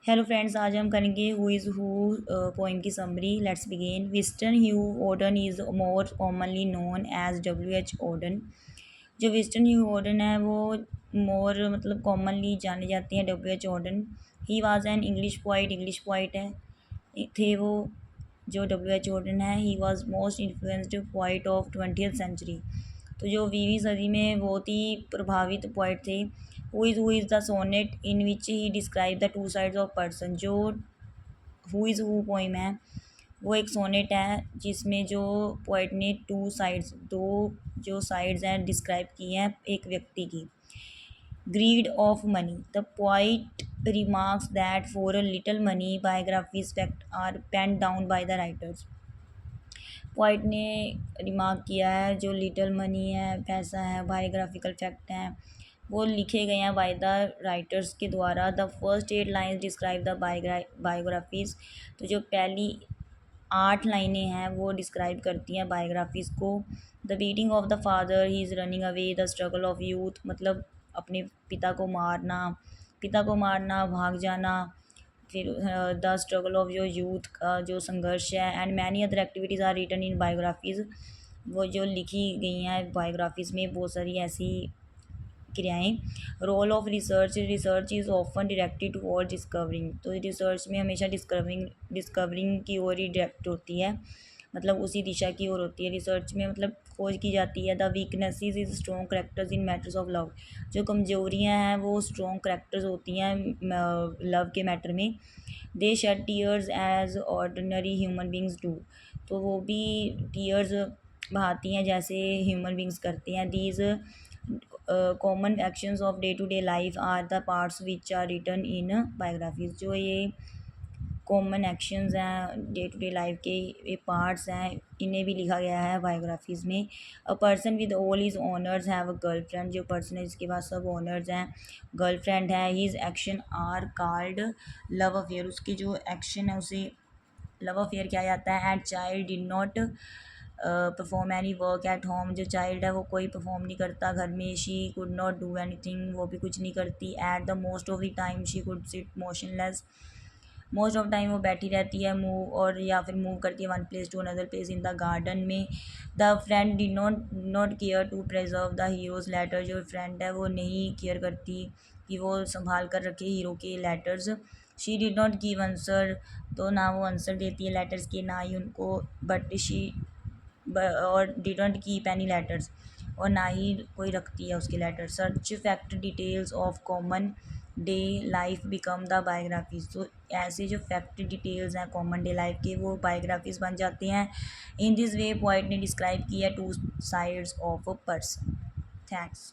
Hello friends, आज हम करेंगे हु इज़ हु पोइम की summary. Let's begin. Wystan Hugh Auden is more commonly known as W H Auden. जो Wystan Hugh Auden है वो more मतलब कॉमनली जाने जाते हैं W H Auden. He was an English poet है थे वो। जो डब्ल्यू एच ओडन है he was most influenced poet of 20th century. तो जो 20वीं सदी में बहुत ही प्रभावित पोइट थे। Who is the sonnet in which he describe the two sides of person. जो हु इज़ हु पोइम है वो एक सोनेट है जिसमें जो पोइट ने टू साइड्स दो जो साइड्स हैं डिस्क्राइब की हैं एक व्यक्ति की। Greed of money. The poet remarks that for a little money biographies fact are pen down by the writers. Poet ने रिमार्क किया है जो लिटिल मनी है, पैसा है, बायोग्राफिकल फैक्ट हैं, वो लिखे गए हैं बाय द राइटर्स के द्वारा। The first 8 lines describe the biographies. तो जो पहली 8 लाइनें हैं वो डिस्क्राइब करती हैं बायोग्राफीज़ को। The beating of the father, he is running away, the struggle of youth, मतलब अपने पिता को मारना, भाग जाना। फिर द स्ट्रगल ऑफ जो यूथ का जो संघर्ष है। And many other activities are written in biographies. वो जो लिखी गई हैं बायोग्राफीज़ में बहुत सारी ऐसी क्रियाएं। Role of research. Research is often directed toward discovering. तो रिसर्च में हमेशा डिस्कवरिंग की ओर ही डायरेक्ट होती है, मतलब उसी दिशा की ओर होती है। रिसर्च में मतलब खोज की जाती है। The weaknesses is strong characters in matters of love. जो कमजोरियां हैं वो स्ट्रॉन्ग करेक्टर्स होती हैं लव के मैटर में। They shed tears as ordinary human beings do. तो वो भी टीयर्स बहाती हैं जैसे ह्यूमन बींग्स करते हैं। These common actions of day to day life are the parts which are written in biographies. जो ये कॉमन एक्शंस हैं डे टू डे लाइफ के, ये पार्ट्स हैं, इन्हें भी लिखा गया है बायोग्राफीज़ में। A person with all his honours have a girlfriend. जो पर्सन है जिसके पास सब ऑनर्स हैं, गर्लफ्रेंड है। His action are called love affair. उसके जो एक्शन है उसे लव अफेयर किया जाता है। And child did not perform any work at home. जो चाइल्ड है वो कोई परफॉर्म नहीं करता घर में। She could not do anything, वो भी कुछ नहीं करती। At the most of the time she could seat motionless. Most of time वो बैठी रहती है मूव और या फिर मूव करती है one place to another place in the garden में। The friend did not care to preserve the hero's letter. जो फ्रेंड है वो नहीं केयर करती कि वो संभाल कर रखे हीरो के letters. She did not give answer. तो ना वो आंसर देती है लेटर्स के, ना ही उनको। बट शी और डिडंट कीप एनी लेटर्स, और ना ही कोई रखती है उसके लेटर। सर्च fact details of common day life become the biographies. तो ऐसे जो फैक्ट डिटेल्स हैं कॉमन डे लाइफ के वो बायोग्राफीज बन जाते हैं। इन दिस वे पोइट ने डिस्क्राइब किया two sides of a person. Thanks.